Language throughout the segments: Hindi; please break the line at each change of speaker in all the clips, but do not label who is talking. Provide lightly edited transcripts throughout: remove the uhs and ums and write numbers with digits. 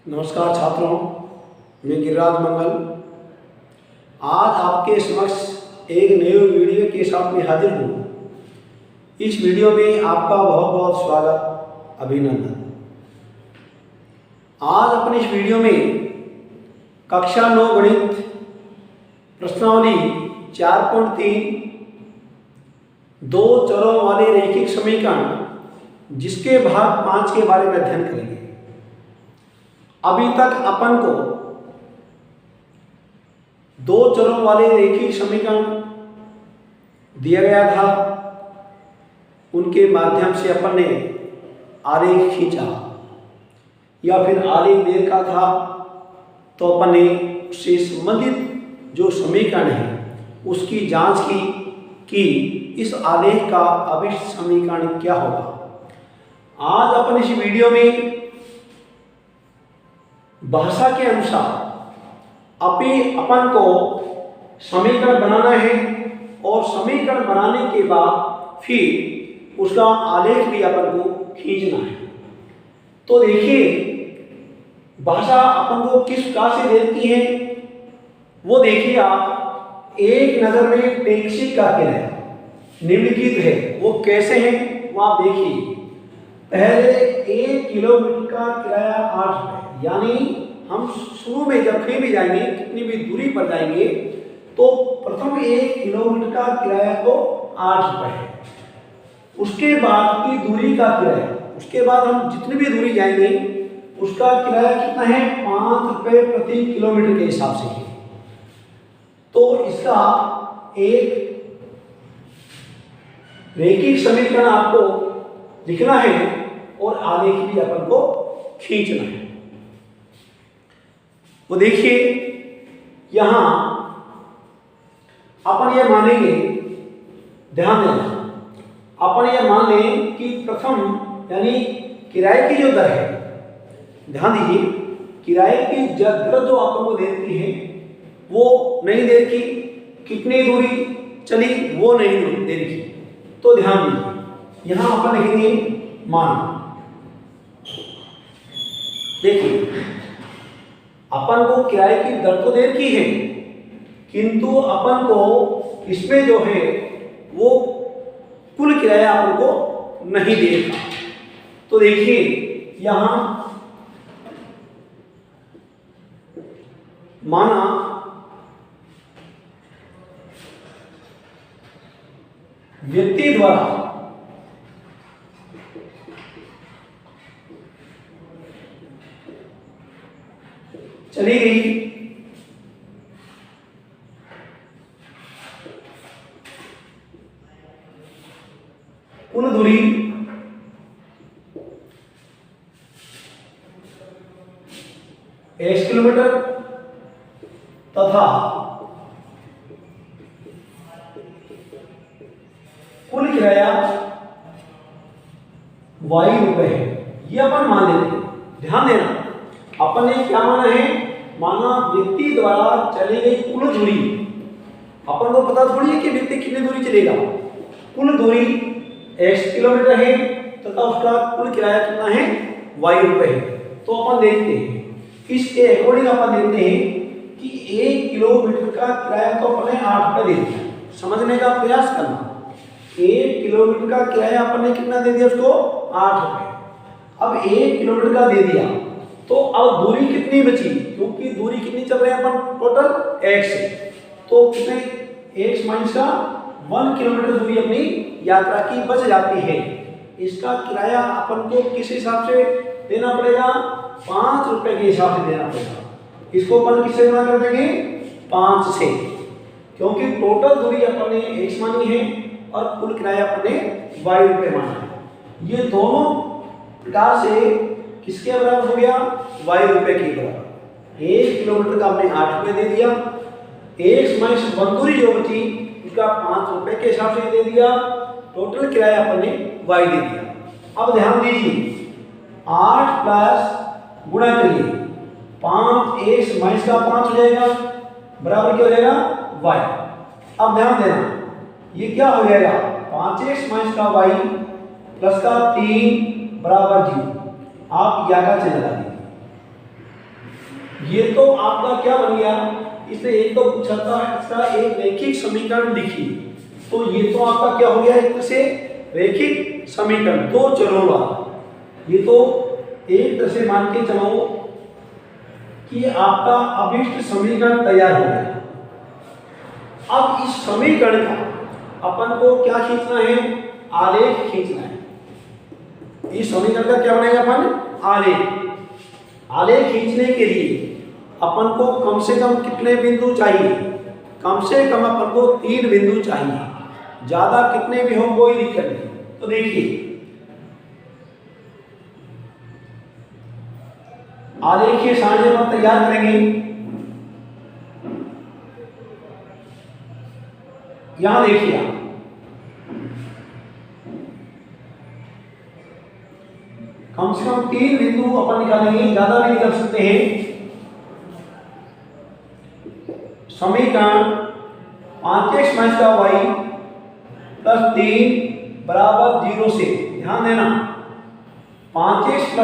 नमस्कार छात्रों, मैं गिरिराज मंगल आज आपके समक्ष एक नए वीडियो के साथ में हाजिर हूँ। इस वीडियो में आपका बहुत बहुत स्वागत, अभिनंदन। आज अपने इस वीडियो में कक्षा 9 गणित प्रश्नावली 4.3 दो चरों वाले रैखिक समीकरण जिसके भाग 5 के बारे में अध्ययन करेंगे। अभी तक अपन को दो चरों वाले रैखिक समीकरण दिया गया था, उनके माध्यम से अपन ने आलेख खींचा या फिर आलेख दे रखा था, तो अपन ने उससे संबंधित जो समीकरण है उसकी जांच की कि इस आलेख का अभिष्ट समीकरण क्या होगा। आज अपन इस वीडियो में भाषा के अनुसार अपन को समीकरण बनाना है और समीकरण बनाने के बाद फिर उसका आलेख भी अपन को खींचना है। तो देखिए, भाषा अपन को किस प्रकार से देती है वो देखिए आप। एक नजर में टैक्सी का किराया निम्नलिखित है, वो कैसे है वो आप देखिए। पहले 1 किलोमीटर का किराया 8 रुपये, यानी हम शुरू में जब कहीं भी जाएंगे, कितनी भी दूरी पर जाएंगे, तो प्रथम 1 किलोमीटर का किराया तो 8 रुपये है। उसके बाद की दूरी का किराया, उसके बाद हम जितनी भी दूरी जाएंगे उसका किराया कितना है, 5 रुपये प्रति किलोमीटर के हिसाब से है। तो इसका एक रैखिक समीकरण आपको लिखना है और आलेख भी अपन को खींचना है। तो देखिए, यहां अपन ये मानेंगे, ध्यान देना, अपन ये मान लें कि प्रथम यानी किराए की जो दर है, ध्यान दीजिए, किराए की दर जो अपन को देती है वो नहीं दे रखी, कितनी दूरी चली वो नहीं दे रखी। तो ध्यान दीजिए, यहां अपन लिखेंगे मान। देखिए, अपन को किराए की दर तो दे रखी है, किंतु अपन को इसमें जो है वो कुल किराया अपन को नहीं दे रखा। तो देखिए, यहां माना व्यक्ति द्वारा चली गई कुल दूरी 1 किलोमीटर तथा कुल किराया y रुपए है, ये अपन मान लेते हैं। ध्यान देना, अपन ने क्या माना है, माना व्यक्ति द्वारा चली गई कुल दूरी। अपन को पता थोड़ी है कि व्यक्ति कितनी दूरी चलेगा, कुल दूरी 1 किलोमीटर है तथा उसका कुल किराया कितना है, y रुपए है। तो अपन देखते हैं, इसके अकॉर्डिंग अपन देखते हैं कि 1 किलोमीटर का किराया तो अपने 8 रुपये दे दिया। समझने का प्रयास करना, 1 किलोमीटर का किराया अपन ने कितना दे दिया उसको, 8 रुपये। अब 1 किलोमीटर का दे दिया, तो अब दूरी कितनी बची, क्योंकि दूरी कितनी चल रही है अपन टोटल x, तो कितने x माइनस का 1 किलोमीटर दूरी अपनी यात्रा की बच जाती है। इसका किराया अपन को किस हिसाब से देना पड़ेगा, 5 रुपए के हिसाब से देना पड़ेगा। इसको अपन किससे गुणा कर देंगे, 5 से, क्योंकि टोटल दूरी अपन ने x मानी है और कुल किराया अपन ने y रुपए माना है। ये दोनों प्रकार से किसके बराबर हो गया, y रुपए के बराबर। 1 किलोमीटर का हमने 8 रुपए दे दिया, x माइनस 1 दूरी जो बची उसका 5 रुपए के हिसाब से दे दिया, टोटल किराया अपन ने y दे दिया। अब ध्यान दीजिए, 8 प्लस गुणा करिए, 5x माइनस का 5 हो जाएगा, बराबर क्या हो जाएगा, y। अब ध्यान देना, ये क्या हो जाएगा, 5x माइनस का y प्लस का 3 बराबर 0। आप या का चिन्ह लगा दीजिए। ये तो आपका क्या बन गया, इसने एक तो पूछा था इसका एक रैखिक समीकरण लिखिए, तो ये तो आपका क्या हो गया, एक से रैखिक समीकरण दो चरों वाला। ये तो एक तरह से मान के चलो कि आपका अभिष्ट समीकरण तैयार हो गया। अब इस समीकरण का अपन को क्या खींचना है, आलेख खींचना है। इस समीकरण का क्या बनाएगा अपन, आलेख। आलेख खींचने के लिए अपन को कम से कम कितने बिंदु चाहिए, कम से कम अपन को 3 बिंदु चाहिए, ज्यादा कितने भी हो कोई दिक्कत नहीं। तो देखिए आलेखीय सारणी हम तैयार करेंगे। यहां देखिए कम से कम 3 बिंदु अपन निकालेंगे, ज्यादा भी निकाल सकते हैं। समीकरण 5x - y + 3 = 0 से, ध्यान देना 5x +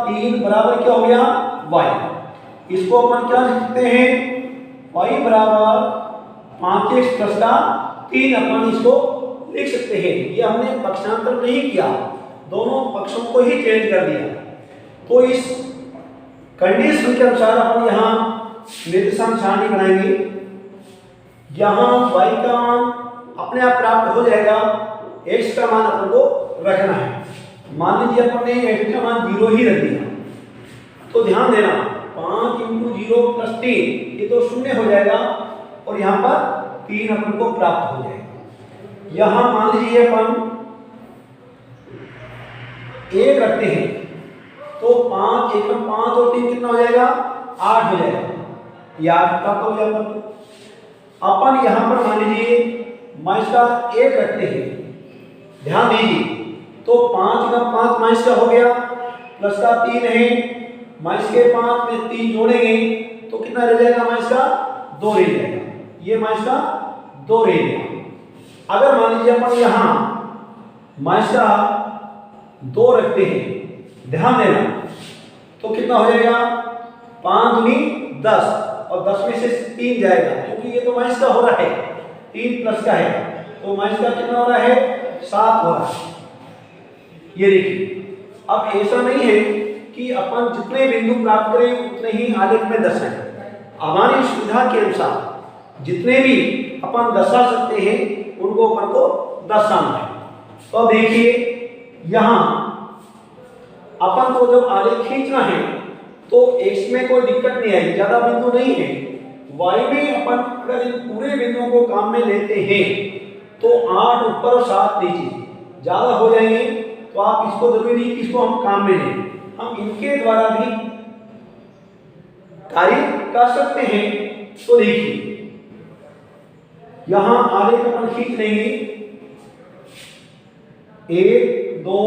3 बराबर क्या हो गया, y। इसको अपन क्या लिखते हैं, y = 5x + 3 अपन इसको लिख सकते हैं। ये हमने पक्षांतर नहीं किया, दोनों पक्षों को ही चेंज कर दिया। तो इस कंडीशन के अनुसार अपन यहाँ निर्देशांक सारणी बनाएंगे। यहाँ y का मान अपने आप प्राप्त हो जाएगा, x का मान अपन को रखना है। मान लीजिए अपन ने x का मान 0 ही रख दिया, तो ध्यान देना 5 × 0 + 3 ये तो 0 हो जाएगा, और यहाँ पर 3 अपन को प्राप्त हो जाएगा। यहाँ मान लीजिए अपन 1 रखते हैं, तो 5 × 5 और 3 कितना हो जाएगा, 8 हो जाएगा। ये 8 प्राप्त हो जाएगा। अपन यहाँ पर मान लीजिए माइनस का 1 रखते हैं, ध्यान दीजिए, तो 5 × 5 माइनस का हो गया, प्लस का 3 है, माइनस के 5 में 3 जोड़ेंगे तो कितना रह जाएगा, माइनस का 2 रह जाएगा। ये माइनस का 2 रह जाएगा। अगर मान लीजिए अपन यहाँ माइनस का 2 रखते हैं, ध्यान देना, तो कितना हो जाएगा, 5 दूनी 10, और 10 में से 3 जाएगा, क्योंकि ये तो माइनस का हो रहा है, 3 प्लस का है, तो माइनस का कितना हो रहा है, 7 हो रहा है। ये देखिए, अब ऐसा नहीं है कि अपन जितने बिंदु प्राप्त करें उतने ही आलेख में दर्शाएं। हमारी सुविधा के अनुसार जितने भी अपन दर्शा सकते हैं उनको अपन को दर्शाना है। तो अब देखिए यहाँ अपन को जब आलेख खींचना है तो x में कोई दिक्कत नहीं आएगी, ज्यादा बिंदु नहीं है। y में अपन अगर इन पूरे बिंदुओं को काम में लेते हैं तो 8 ऊपर और 7 नीचे ज्यादा हो जाएंगे, तो आप इसको जरूरी नहीं कि इसको हम काम में लें, हम इनके द्वारा भी कार्य कर सकते हैं। तो देखिए यहां आलेख अपन खींच लेंगे, 1 2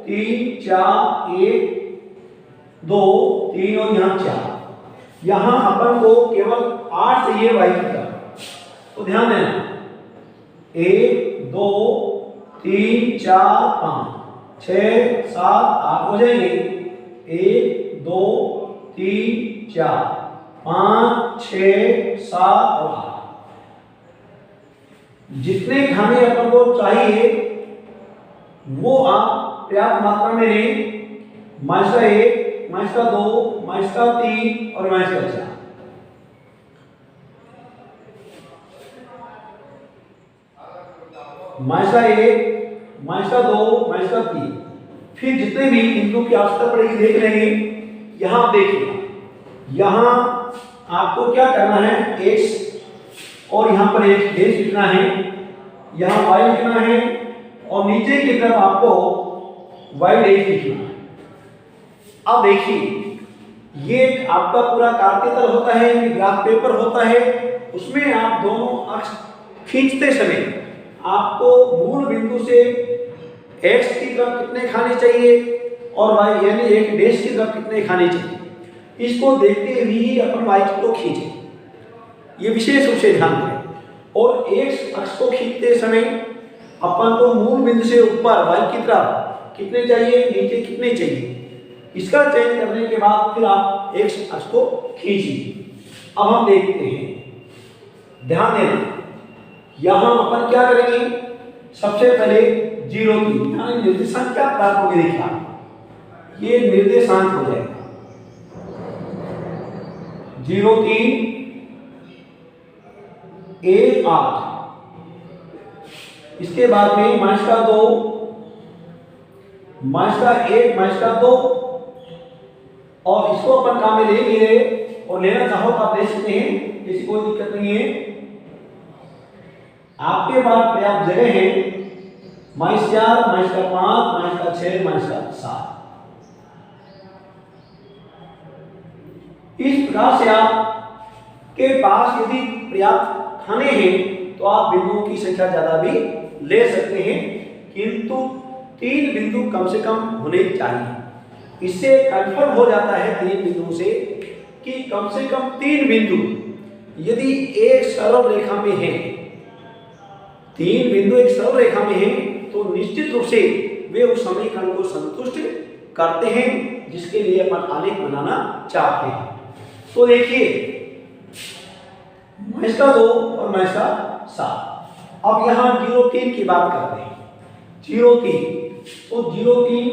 3 4, 1 2 3 और यहाँ 4। यहाँ अपन को केवल 8 चाहिए y की तरफ, तो ध्यान देना 1 2 3 4 5 6 7 8 हो जाएंगे। 1 2 3 4 5 6 7 और 8। जितने खाने अपन को चाहिए वो आप पर्याप्त मात्रा में लें। माइनस का 1, माइनस का 2, माइनस का 3 और माइनस का 4। माइनस का 1, माइनस का 2, माइनस का 3। फिर जितने भी बिंदु की आवश्यकता पड़ेगी देख लेंगे। यहां आप देखिए, यहां आपको क्या करना है, x और यहां पर एक डेश लिखना है, यहां y लिखना है और नीचे की तरफ आपको y डेश लिखना है। अब देखिए ये आपका पूरा कार्यतल होता है, ग्राफ पेपर होता है, उसमें आप दोनों अक्ष खींचते समय आपको मूल बिंदु से x की तरफ कितने खाने चाहिए और y यानी एक डेश की तरफ कितने खाने चाहिए, इसको देखते ही अपन y को खींचें। ये विशेष रूप से ध्यान दें। और x अक्ष को खींचते समय अपन को मूल बिंदु से ऊपर y की तरफ कितने चाहिए, नीचे कितने चाहिए, इसका चयन करने के बाद फिर आप एक्स अक्ष को खींचिए। अब हम देखते हैं, ध्यान देना यहां अपन क्या करेंगे, सबसे पहले 0,3 यानी निर्देशांक क्या प्राप्त होगी, देखिए ये निर्देशांक हो जाएगा 0,3 1 8। इसके बाद में माइनस का 2 माइनस का 1 माइनस का 2, और इसको अपन काम में ले नहीं रहे और लेना चाहो तो आप ले सकते हैं, ऐसी कोई दिक्कत नहीं है। आपके पास पर्याप्त जगह है, -4 -5 -6 -7। इस प्रकार से आपके पास यदि पर्याप्त खाने हैं तो आप बिंदुओं की संख्या ज्यादा भी ले सकते हैं, किंतु 3 बिंदु कम से कम होने चाहिए। इससे कंफर्म हो जाता है 3 बिंदुओं से कि कम से कम 3 बिंदु यदि एक सरल रेखा में है, 3 बिंदु एक सरल रेखा में है, तो निश्चित रूप से वे उस समीकरण को संतुष्ट करते हैं जिसके लिए अपन आलेख बनाना चाहते हैं। तो देखिए माइनस का 2 और माइनस का 7। अब यहां 0,3 की बात करते हैं। 0,3 तो 0,3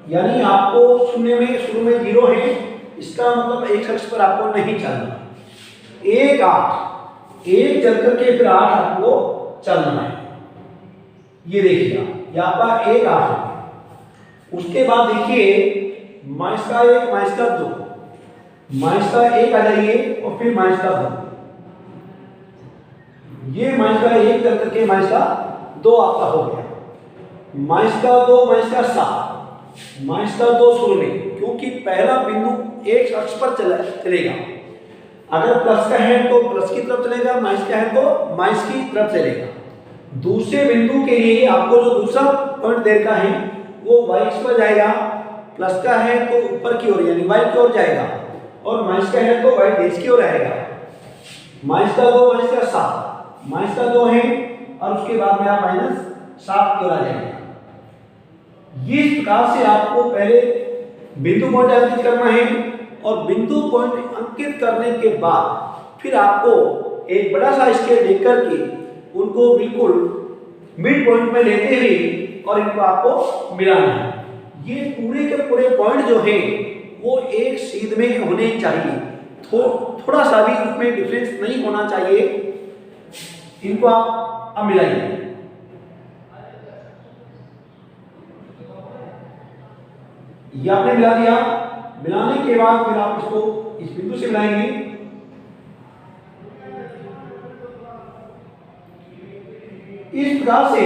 यानी आपको शून्य में शुरू में 0 है, इसका मतलब एक अक्ष पर आपको नहीं चलना। 1 8 1 चल करके फिर 8 आपको चलना है, ये देखिएगा ये आपका 1 8 है। उसके बाद देखिए माइनस का 1 माइनस का 2, माइनस का 1 आ जाइए और फिर माइनस का 2, ये माइनस का 1 चल करके माइनस का 2 आपका हो गया। माइनस का 2 माइनस का 7, माइनस का 2 शुरू में, क्योंकि पहला बिंदु एक अक्ष पर चलेगा। अगर प्लस का है तो प्लस की तरफ चलेगा, माइनस का है तो माइनस की तरफ चलेगा। दूसरे बिंदु के लिए आपको जो दूसरा पॉइंट देखा है वो y अक्ष पर जाएगा, प्लस का है तो ऊपर की ओर यानी y की ओर जाएगा, और माइनस का है तो y डैश की ओर आएगा। माइनस का 2 माइनस का 7, माइनस का 2 है और उसके बाद में आप -7 की ओर आ जाएंगे। इस प्रकार से आपको पहले बिंदु पॉइंट अंकित करना है, और बिंदु पॉइंट अंकित करने के बाद फिर आपको एक बड़ा सा स्केल लेकर के उनको बिल्कुल मिड पॉइंट में लेते हुए और इनको आपको मिलाना है। ये पूरे के पूरे पॉइंट जो है वो एक सीध में होने चाहिए, थोड़ा सा भी उसमें डिफरेंस नहीं होना चाहिए। इनको आप अब मिलाइए। ये आपने मिला दिया, मिलाने के बाद फिर आप इसको इस बिंदु से मिलाएंगे। इस प्रकार से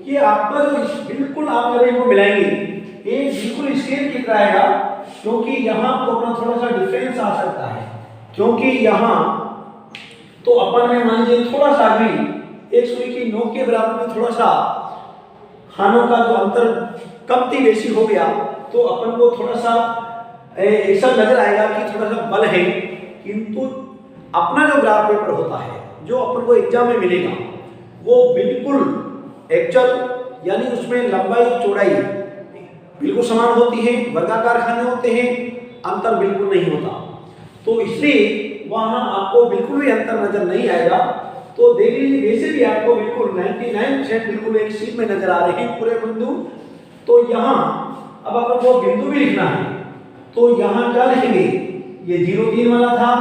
ये आपका जो बिल्कुल आप जब इनको मिलाएंगे ये बिल्कुल स्केल की तरह आएगा, क्योंकि यहाँ तो अपना थोड़ा सा डिफरेंस आ सकता है, क्योंकि यहाँ तो अपन में मान लीजिए थोड़ा सा भी एक सुई की नोक के बराबर में थोड़ा सा खानों का जो अंतर कमती बेसी हो गया तो अपन को थोड़ा सा ऐसा नजर आएगा कि थोड़ा सा बल है, किंतु अपना जो ग्राफ पेपर होता है जो अपन को एग्जाम में मिलेगा वो बिल्कुल एक्चुअल यानी उसमें लंबाई चौड़ाई बिल्कुल समान होती है, वर्गाकार खाने होते हैं, अंतर बिल्कुल नहीं होता। तो इसलिए वहां आपको बिल्कुल भी अंतर नजर नहीं आएगा। तो देख लीजिए वैसे भी आपको बिल्कुल 99% बिल्कुल एक सीध में नजर आ रहे हैं पूरे बिंदु। तो यहाँ अब अपन को बिंदु भी लिखना है, तो यहाँ क्या लिखेंगे, ये 0,3 वाला था,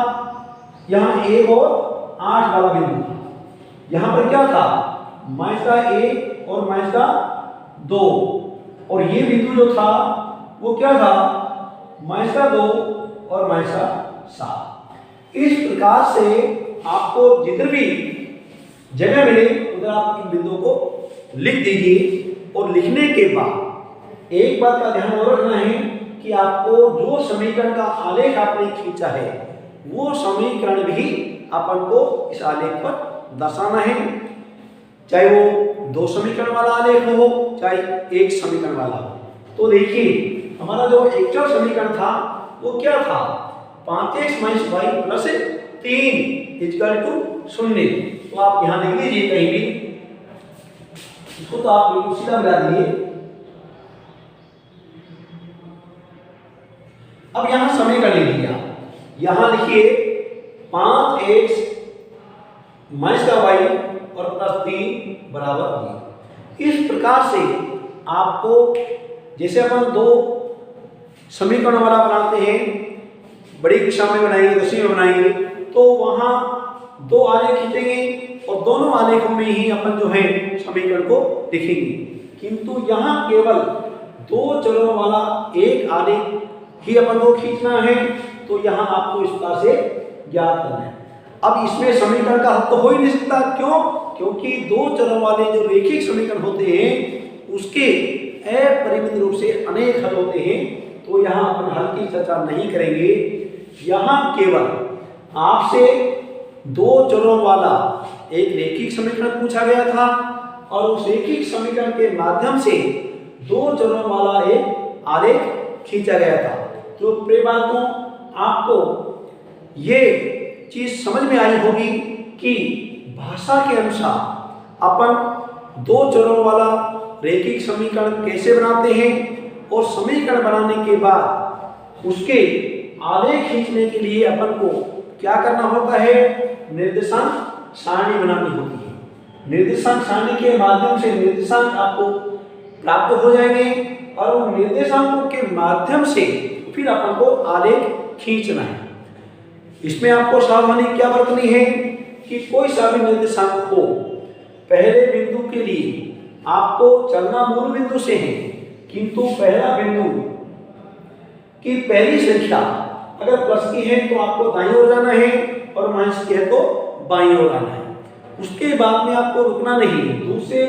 यहाँ 1 और 8 वाला बिंदु था। यहाँ पर क्या था, माइनस का 1 और माइनस का 2, और ये बिंदु जो था वो क्या था, माइनस का 2 और माइनस का 7। इस प्रकार से आपको जिधर भी जगह मिले उधर आप इन बिंदुओं को लिख दीजिए। और लिखने के बाद एक बात का ध्यान और रखना है कि आपको जो समीकरण का आलेख आपने खींचा है वो समीकरण भी अपन को इस आलेख पर दर्शाना है, चाहे वो 2 समीकरण वाला आलेख हो चाहे 1 समीकरण वाला हो। तो देखिए हमारा जो एक्चुअल समीकरण था वो क्या था, 5x - y + 3 = 0। तो आप यहां लिख लीजिए कहीं भी, इसको तो आप बिल्कुल सीधा मिला दीजिए। अब यहाँ समीकरण लिख दिया, यहाँ लिखिए 5x माइनस का y और प्लस 3 बराबर b। इस प्रकार से आपको जैसे अपन दो समीकरण वाला बनाते हैं, बड़ी कक्षा में बनाएंगे, 10वीं में बनाएंगे, तो वहां दो आलेख खींचेंगे और दोनों आलेखों में ही अपन जो है समीकरण को लिखेंगे। किंतु यहाँ केवल दो चरों वाला एक आलेख ही अपन को खींचना है, तो यहाँ आपको इस प्रकार से ज्ञात करना है। अब इसमें समीकरण का हल तो हो ही नहीं सकता, क्यों? क्योंकि दो चरों वाले जो रेखिक समीकरण होते हैं उसके अपरिमित रूप से अनेक हल होते हैं, तो यहाँ अपन हल की चर्चा नहीं करेंगे। यहाँ केवल आपसे दो चरों वाला एक रेखिक समीकरण पूछा गया था और उस रेखिक समीकरण के माध्यम से दो चरों वाला एक आलेख खींचा गया था। तो प्रिय बालकों, आपको ये चीज समझ में आई होगी कि भाषा के अनुसार अपन दो चरों वाला रेखिक समीकरण कैसे बनाते हैं और समीकरण बनाने के बाद उसके आलेख खींचने के लिए अपन को क्या करना होता है, निर्देशांक सारणी बनानी होती है। निर्देशांक सारणी के माध्यम से निर्देशांक आपको प्राप्त हो जाएंगे और उन निर्देशांकों के माध्यम से फिर अपन को आलेख खींचना है। इसमें आपको सावधानी क्या बरतनी है कि कोई सा भी निर्देशांक हो, पहले बिंदु के लिए आपको चलना मूल बिंदु से है, किंतु पहला बिंदु की पहली संख्या अगर प्लस की है तो आपको दाईं ओर जाना है और माइनस की है तो बाईं ओर आना है। उसके बाद में आपको रुकना नहीं, दूसरे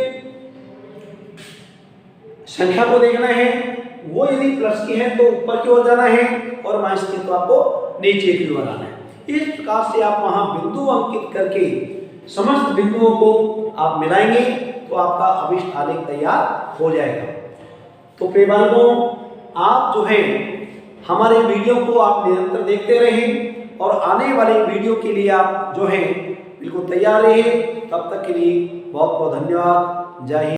संख्या को देखना है, वो यदि प्लस की है तो ऊपर की ओर जाना है और माइनस की तो आपको नीचे की ओर आना है। इस प्रकार से आप वहां बिंदु अंकित करके समस्त बिंदुओं को आप मिलाएंगे तो आपका अभिष्ट आलेख तैयार हो जाएगा। तो प्रिय बालकों, आप जो है हमारे वीडियो को आप निरंतर देखते रहें और आने वाले वीडियो के लिए आप जो है बिल्कुल तैयार रहिए। तब तक के लिए बहुत बहुत धन्यवाद। जय हिंद।